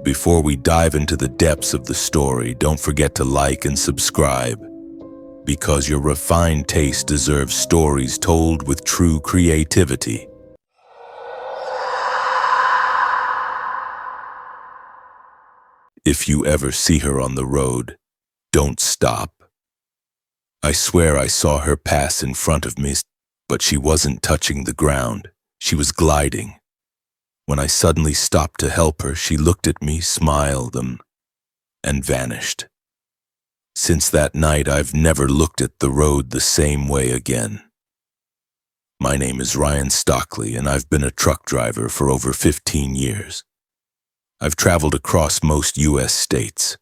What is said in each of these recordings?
Before we dive into the depths of the story, don't forget to like and subscribe, because your refined taste deserves stories told with true creativity. If you ever see her on the road, don't stop. I swear I saw her pass in front of me, but she wasn't touching the ground. She was gliding. When I suddenly stopped to help her, she looked at me, smiled, and vanished. Since that night, I've never looked at the road the same way again. My name is Ryan Stockley, and I've been a truck driver for over 15 years. I've traveled across most U.S. states.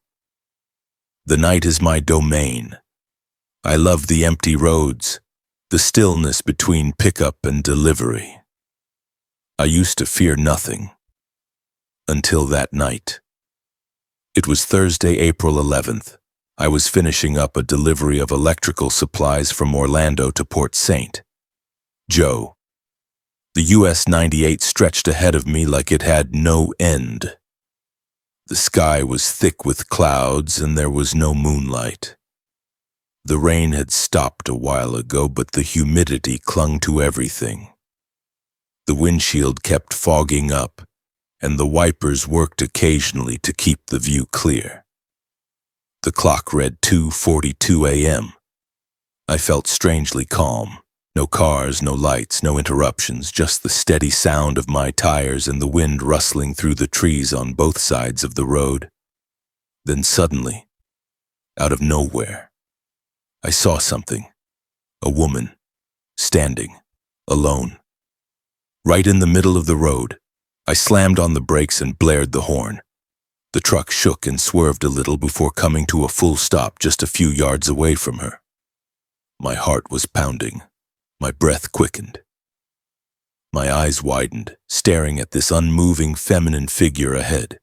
The night is my domain. I love the empty roads, the stillness between pickup and delivery. I used to fear nothing, until that night. It was Thursday, April 11th. I was finishing up a delivery of electrical supplies from Orlando to Port St. Joe. The US 98 stretched ahead of me like it had no end. The sky was thick with clouds and there was no moonlight. The rain had stopped a while ago, but the humidity clung to everything. The windshield kept fogging up, and the wipers worked occasionally to keep the view clear. The clock read 2:42 a.m. I felt strangely calm. No cars, no lights, no interruptions, just the steady sound of my tires and the wind rustling through the trees on both sides of the road. Then suddenly, out of nowhere, I saw something. A woman, standing, alone. Right in the middle of the road, I slammed on the brakes and blared the horn. The truck shook and swerved a little before coming to a full stop just a few yards away from her. My heart was pounding. My breath quickened. My eyes widened, staring at this unmoving feminine figure ahead.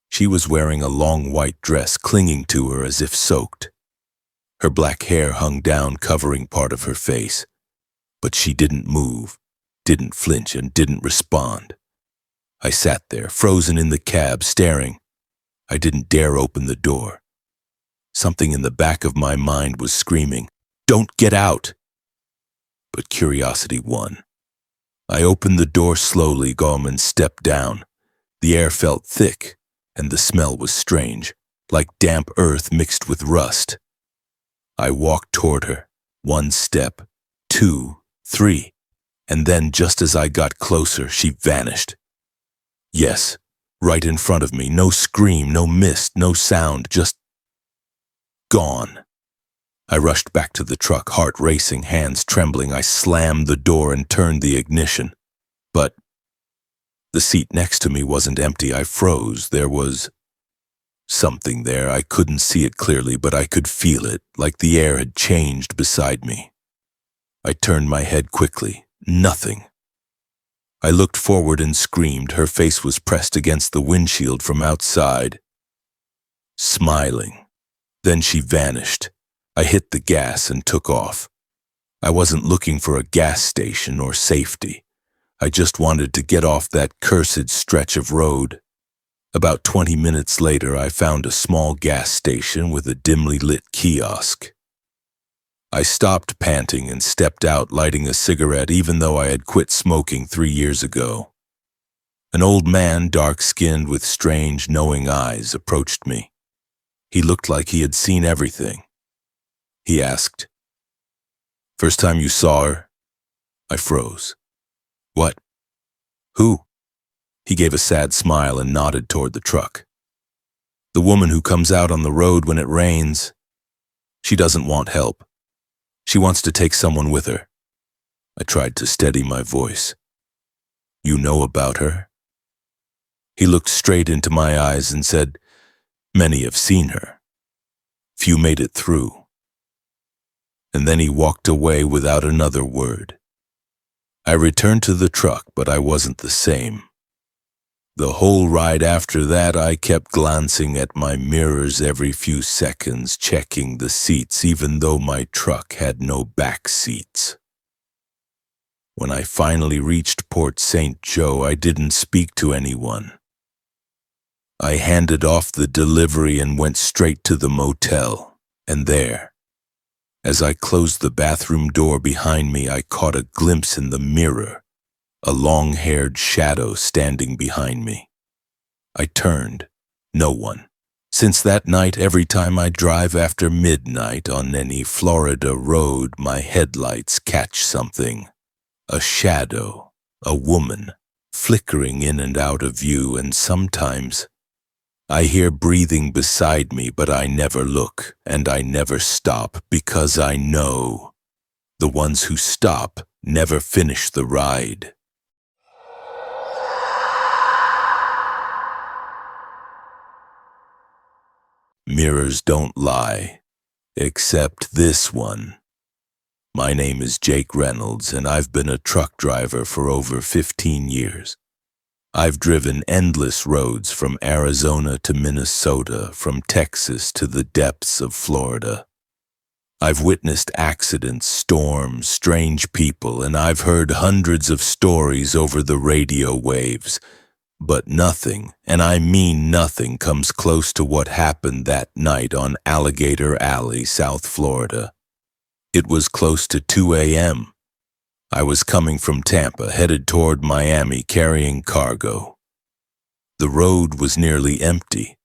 She was wearing a long white dress clinging to her as if soaked. Her black hair hung down, covering part of her face, but she didn't move, didn't flinch, and didn't respond. I sat there, frozen in the cab, staring. I didn't dare open the door. Something in the back of my mind was screaming, "Don't get out!" But curiosity won. I opened the door slowly, and stepped down. The air felt thick, and the smell was strange, like damp earth mixed with rust. I walked toward her, 1 step, 2, 3, and then just as I got closer, she vanished. Yes, right in front of me, no scream, no mist, no sound, just gone. I rushed back to the truck, heart racing, hands trembling. I slammed the door and turned the ignition. But the seat next to me wasn't empty. I froze. There was something there. I couldn't see it clearly, but I could feel it, like the air had changed beside me. I turned my head quickly. Nothing. I looked forward and screamed. Her face was pressed against the windshield from outside, smiling. Then she vanished. I hit the gas and took off. I wasn't looking for a gas station or safety. I just wanted to get off that cursed stretch of road. About 20 minutes later, I found a small gas station with a dimly lit kiosk. I stopped, panting, and stepped out, lighting a cigarette, even though I had quit smoking 3 years ago. An old man, dark-skinned with strange, knowing eyes, approached me. He looked like he had seen everything. He asked, "First time you saw her?" I froze. "What? Who?" He gave a sad smile and nodded toward the truck. "The woman who comes out on the road when it rains. She doesn't want help. She wants to take someone with her." I tried to steady my voice. "You know about her?" He looked straight into my eyes and said, "Many have seen her. Few made it through." And then he walked away without another word. I returned to the truck, but I wasn't the same. The whole ride after that, I kept glancing at my mirrors every few seconds, checking the seats, even though my truck had no back seats. When I finally reached Port St. Joe, I didn't speak to anyone. I handed off the delivery and went straight to the motel. And there, as I closed the bathroom door behind me, I caught a glimpse in the mirror, a long-haired shadow standing behind me. I turned. No one. Since that night, every time I drive after midnight on any Florida road, my headlights catch something. A shadow, a woman, flickering in and out of view, and sometimes I hear breathing beside me, but I never look and I never stop because I know the ones who stop never finish the ride. Mirrors don't lie, except this one. My name is Jake Reynolds, and I've been a truck driver for over 15 years. I've driven endless roads from Arizona to Minnesota, from Texas to the depths of Florida. I've witnessed accidents, storms, strange people, and I've heard hundreds of stories over the radio waves. But nothing, and I mean nothing, comes close to what happened that night on Alligator Alley, South Florida. It was close to 2 a.m. I was coming from Tampa, headed toward Miami, carrying cargo. The road was nearly empty.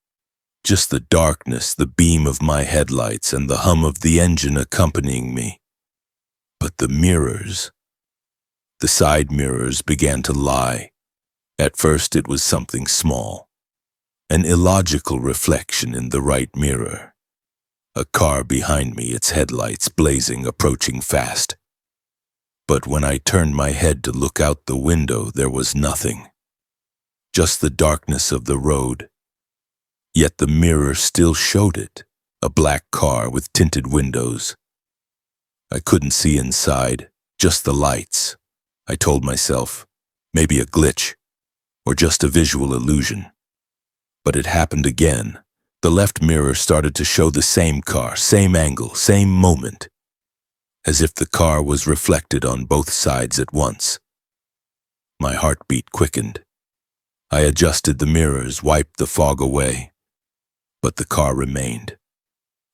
Just the darkness, the beam of my headlights, and the hum of the engine accompanying me. But the mirrors, the side mirrors, began to lie. At first it was something small, an illogical reflection in the right mirror. A car behind me, its headlights blazing, approaching fast. But when I turned my head to look out the window, there was nothing. Just the darkness of the road. Yet the mirror still showed it, a black car with tinted windows. I couldn't see inside, just the lights. I told myself, maybe a glitch, or just a visual illusion. But it happened again. The left mirror started to show the same car, same angle, same moment, as if the car was reflected on both sides at once. My heartbeat quickened. I adjusted the mirrors, wiped the fog away, but the car remained.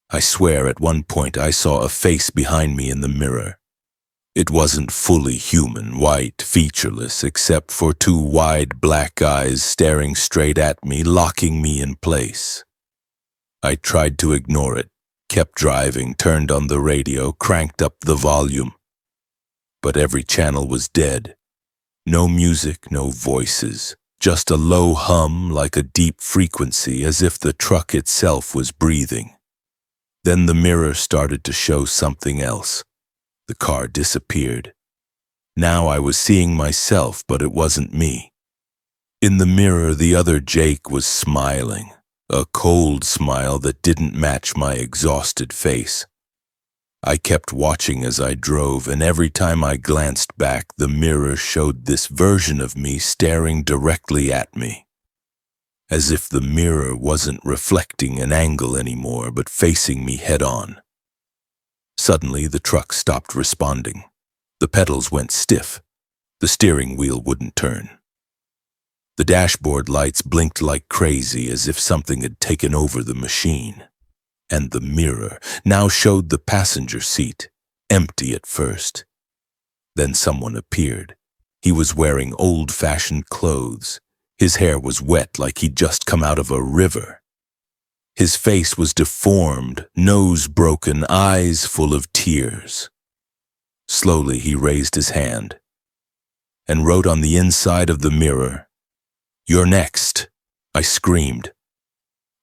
I swear at one point I saw a face behind me in the mirror. It wasn't fully human, white, featureless, except for two wide black eyes staring straight at me, locking me in place. I tried to ignore it, kept driving, turned on the radio, cranked up the volume. But every channel was dead. No music, no voices, just a low hum like a deep frequency, as if the truck itself was breathing. Then the mirror started to show something else. The car disappeared. Now I was seeing myself, but it wasn't me. In the mirror, the other Jake was smiling, a cold smile that didn't match my exhausted face. I kept watching as I drove, and every time I glanced back, the mirror showed this version of me staring directly at me. As if the mirror wasn't reflecting an angle anymore, but facing me head-on. Suddenly, the truck stopped responding. The pedals went stiff. The steering wheel wouldn't turn. The dashboard lights blinked like crazy, as if something had taken over the machine. And the mirror now showed the passenger seat, empty at first. Then someone appeared. He was wearing old-fashioned clothes. His hair was wet like he'd just come out of a river. His face was deformed, nose broken, eyes full of tears. Slowly he raised his hand and wrote on the inside of the mirror, "You're next," I screamed.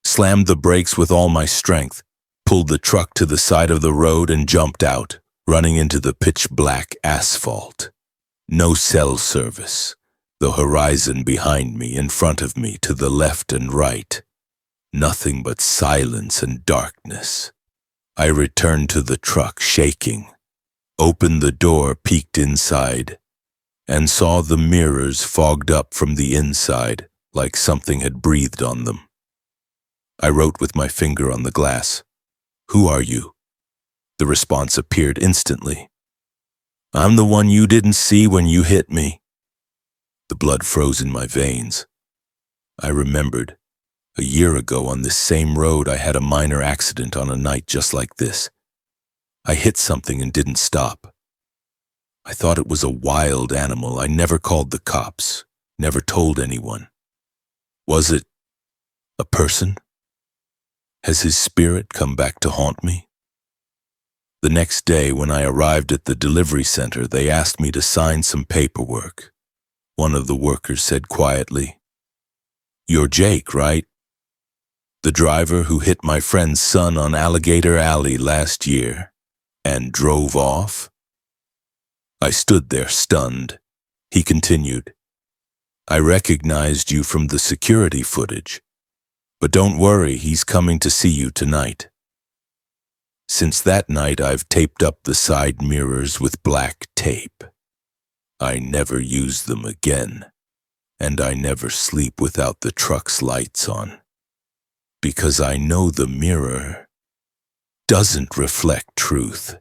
Slammed the brakes with all my strength, pulled the truck to the side of the road and jumped out, running into the pitch-black asphalt. No cell service. The horizon behind me, in front of me, to the left and right. Nothing but silence and darkness. I returned to the truck, shaking, opened the door, peeked inside, and saw the mirrors fogged up from the inside, like something had breathed on them. I wrote with my finger on the glass, "Who are you?" The response appeared instantly. "I'm the one you didn't see when you hit me." The blood froze in my veins. I remembered. A year ago on this same road, I had a minor accident on a night just like this. I hit something and didn't stop. I thought it was a wild animal. I never called the cops, never told anyone. Was it a person? Has his spirit come back to haunt me? The next day, when I arrived at the delivery center, they asked me to sign some paperwork. One of the workers said quietly, "You're Jake, right? The driver who hit my friend's son on Alligator Alley last year and drove off?" I stood there stunned. He continued, "I recognized you from the security footage, but don't worry, he's coming to see you tonight." Since that night, I've taped up the side mirrors with black tape. I never use them again, and I never sleep without the truck's lights on, because I know the mirror doesn't reflect truth.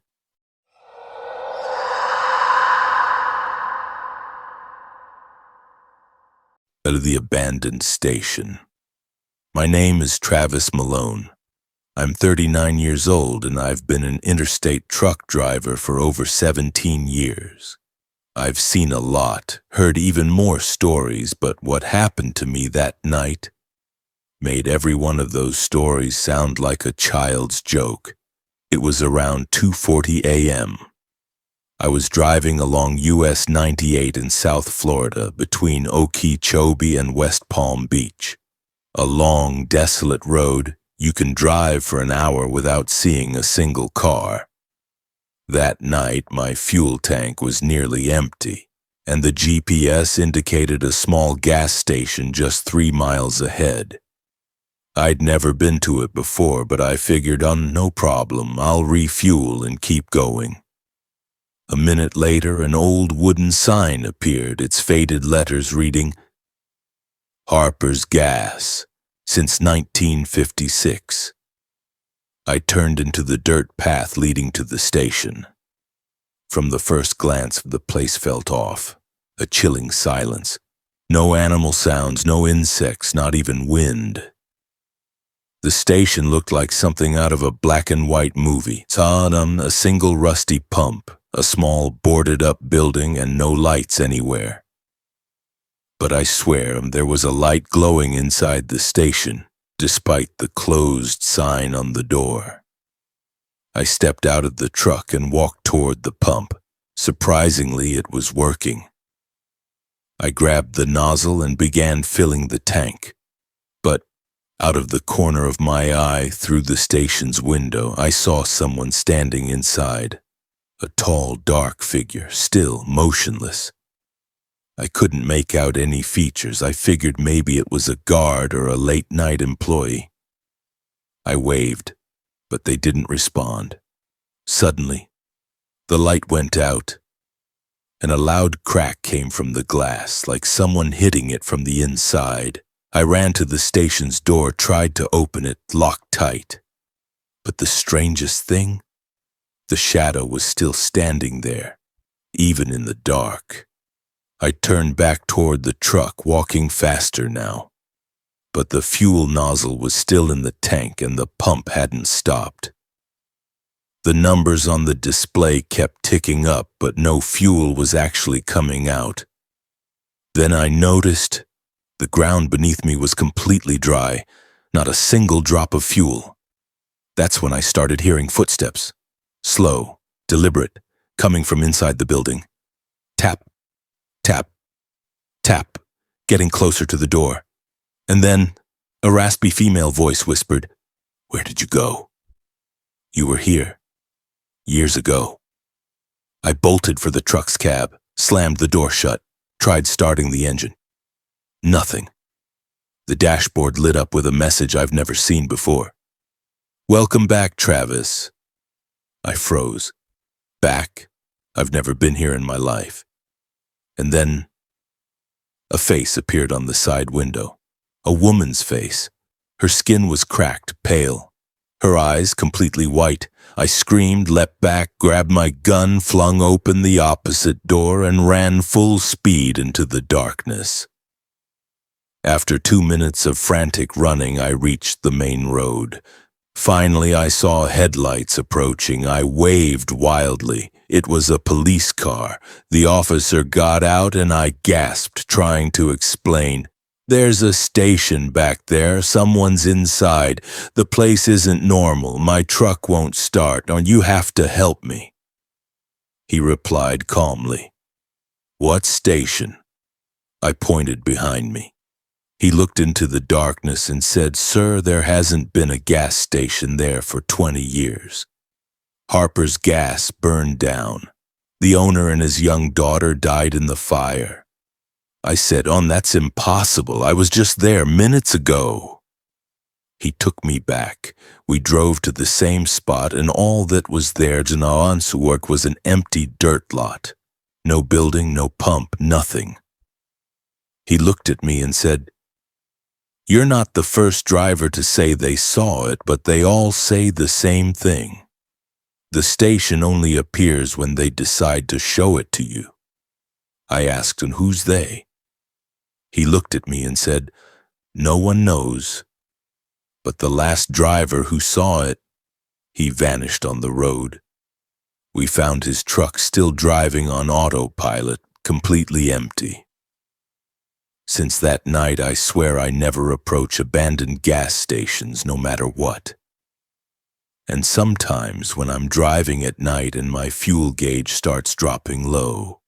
Out of the abandoned station. My name is Travis Malone. I'm 39 years old and I've been an interstate truck driver for over 17 years. I've seen a lot, heard even more stories, but what happened to me that night made every one of those stories sound like a child's joke. It was around 2:40 a.m. I was driving along US 98 in South Florida between Okeechobee and West Palm Beach. A long, desolate road you can drive for an hour without seeing a single car. That night, my fuel tank was nearly empty, and the GPS indicated a small gas station just 3 miles ahead. I'd never been to it before, but I figured, no problem, I'll refuel and keep going. A minute later, an old wooden sign appeared, its faded letters reading, "Harper's Gas, since 1956. I turned into the dirt path leading to the station. From the first glance, the place felt off, a chilling silence. No animal sounds, no insects, not even wind. The station looked like something out of a black and white movie. A single rusty pump, a small boarded-up building, and no lights anywhere. But I swear there was a light glowing inside the station, despite the closed sign on the door. I stepped out of the truck and walked toward the pump. Surprisingly, it was working. I grabbed the nozzle and began filling the tank. But out of the corner of my eye, through the station's window, I saw someone standing inside. A tall, dark figure, still motionless. I couldn't make out any features. I figured maybe it was a guard or a late-night employee. I waved, but they didn't respond. Suddenly, the light went out, and a loud crack came from the glass, like someone hitting it from the inside. I ran to the station's door, tried to open it, locked tight. But the strangest thing, the shadow was still standing there, even in the dark. I turned back toward the truck, walking faster now. But the fuel nozzle was still in the tank and the pump hadn't stopped. The numbers on the display kept ticking up, but no fuel was actually coming out. Then I noticed the ground beneath me was completely dry, not a single drop of fuel. That's when I started hearing footsteps. Slow, deliberate, coming from inside the building. Tap, tap, tap, getting closer to the door. And then a raspy female voice whispered, "Where did you go? You were here, years ago." I bolted for the truck's cab, slammed the door shut, tried starting the engine. Nothing. The dashboard lit up with a message I've never seen before. "Welcome back, Travis." I froze. Back? I've never been here in my life. And then a face appeared on the side window. A woman's face. Her skin was cracked, pale. Her eyes completely white. I screamed, leapt back, grabbed my gun, flung open the opposite door, and ran full speed into the darkness. After 2 minutes of frantic running, I reached the main road. Finally, I saw headlights approaching. I waved wildly. It was a police car. The officer got out and I gasped, trying to explain. "There's a station back there. Someone's inside. The place isn't normal. My truck won't start, and you have to help me." He replied calmly. "What station?" I pointed behind me. He looked into the darkness and said, "Sir, there hasn't been a gas station there for 20 years. Harper's Gas burned down. The owner and his young daughter died in the fire." I said, "That's impossible. I was just there minutes ago." He took me back. We drove to the same spot, and all that was there to Naansuak was an empty dirt lot. No building, no pump, nothing. He looked at me and said, "You're not the first driver to say they saw it, but they all say the same thing. The station only appears when they decide to show it to you." I asked, "And who's they?" He looked at me and said, "No one knows. But the last driver who saw it, he vanished on the road. We found his truck still driving on autopilot, completely empty." Since that night, I swear I never approach abandoned gas stations, no matter what. And sometimes when I'm driving at night and my fuel gauge starts dropping low,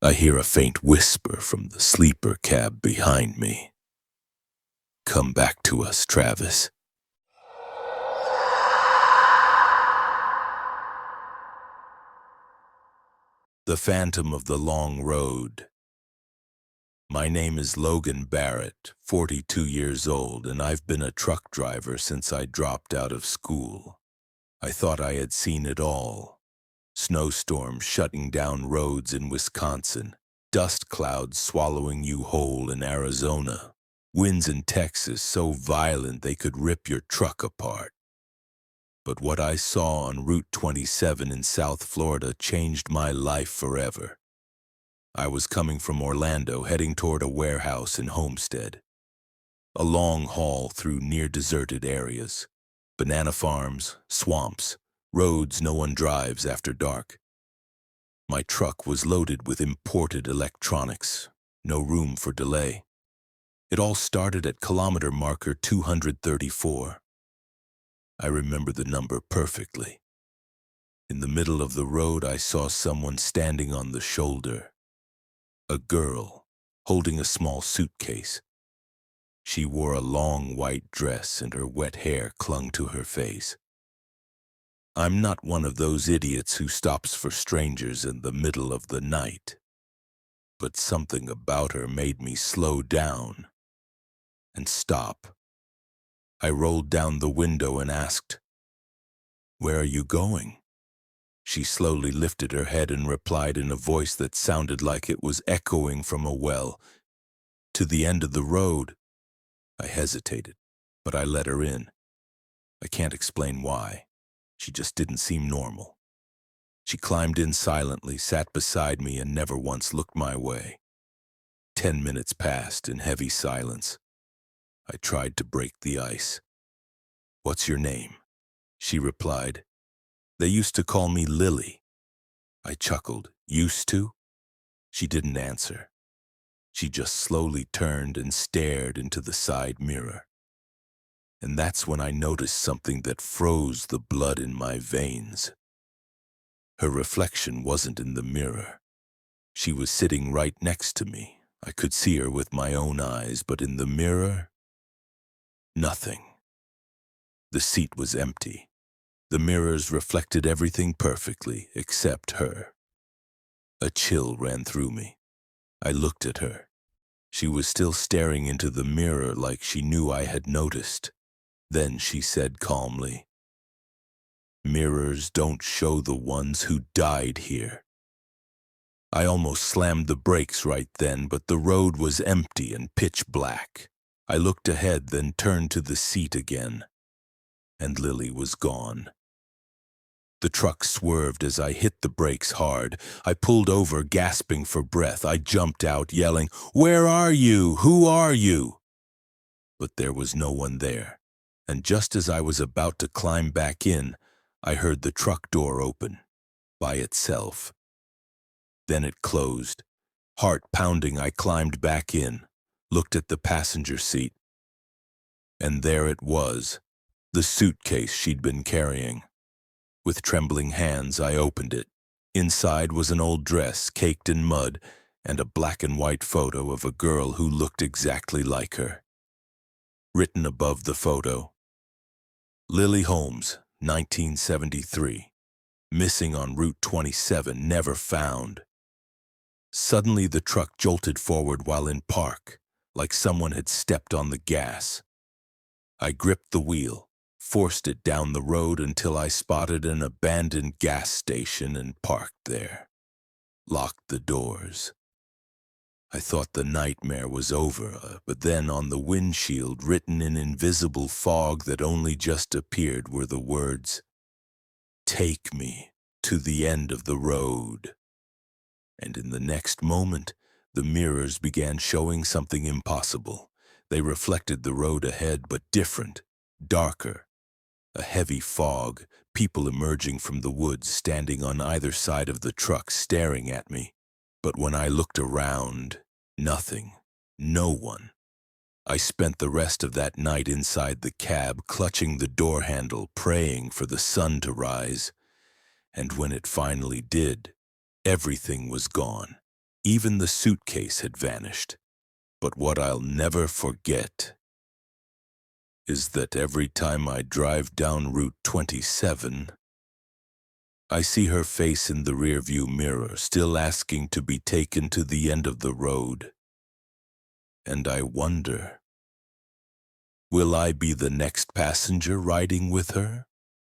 I hear a faint whisper from the sleeper cab behind me. "Come back to us, Travis." The Phantom of the Long Road. My name is Logan Barrett, 42 years old, and I've been a truck driver since I dropped out of school. I thought I had seen it all. Snowstorms shutting down roads in Wisconsin, dust clouds swallowing you whole in Arizona, winds in Texas so violent they could rip your truck apart. But what I saw on Route 27 in South Florida changed my life forever. I was coming from Orlando, heading toward a warehouse in Homestead. A long haul through near-deserted areas. Banana farms, swamps, roads no one drives after dark. My truck was loaded with imported electronics. No room for delay. It all started at kilometer marker 234. I remember the number perfectly. In the middle of the road, I saw someone standing on the shoulder. A girl, holding a small suitcase. She wore a long white dress and her wet hair clung to her face. I'm not one of those idiots who stops for strangers in the middle of the night. But something about her made me slow down and stop. I rolled down the window and asked, "Where are you going?" She slowly lifted her head and replied in a voice that sounded like it was echoing from a well, "To the end of the road." I hesitated, but I let her in. I can't explain why. She just didn't seem normal. She climbed in silently, sat beside me, and never once looked my way. 10 minutes passed in heavy silence. I tried to break the ice. "What's your name?" She replied. "They used to call me Lily." I chuckled. "Used to?" She didn't answer. She just slowly turned and stared into the side mirror. And that's when I noticed something that froze the blood in my veins. Her reflection wasn't in the mirror. She was sitting right next to me. I could see her with my own eyes, but in the mirror, nothing. The seat was empty. The mirrors reflected everything perfectly, except her. A chill ran through me. I looked at her. She was still staring into the mirror like she knew I had noticed. Then she said calmly, "Mirrors don't show the ones who died here." I almost slammed the brakes right then, but the road was empty and pitch black. I looked ahead, then turned to the seat again, and Lily was gone. The truck swerved as I hit the brakes hard. I pulled over, gasping for breath. I jumped out, yelling, "Where are you? Who are you?" But there was no one there, and just as I was about to climb back in, I heard the truck door open, by itself. Then it closed. Heart pounding, I climbed back in, looked at the passenger seat, and there it was, the suitcase she'd been carrying. With trembling hands, I opened it. Inside was an old dress caked in mud and a black and white photo of a girl who looked exactly like her. Written above the photo, Lily Holmes, 1973. Missing on Route 27, never found. Suddenly the truck jolted forward while in park, like someone had stepped on the gas. I gripped the wheel, forced it down the road until I spotted an abandoned gas station and parked there. Locked the doors. I thought the nightmare was over, but then on the windshield, written in invisible fog that only just appeared, were the words, "Take me to the end of the road." And in the next moment, the mirrors began showing something impossible. They reflected the road ahead, but different, darker. A heavy fog, people emerging from the woods, standing on either side of the truck, staring at me. But when I looked around, nothing, no one. I spent the rest of that night inside the cab, clutching the door handle, praying for the sun to rise. And when it finally did, everything was gone. Even the suitcase had vanished. But what I'll never forget is that every time I drive down Route 27, I see her face in the rearview mirror, still asking to be taken to the end of the road. And I wonder, will I be the next passenger riding with her?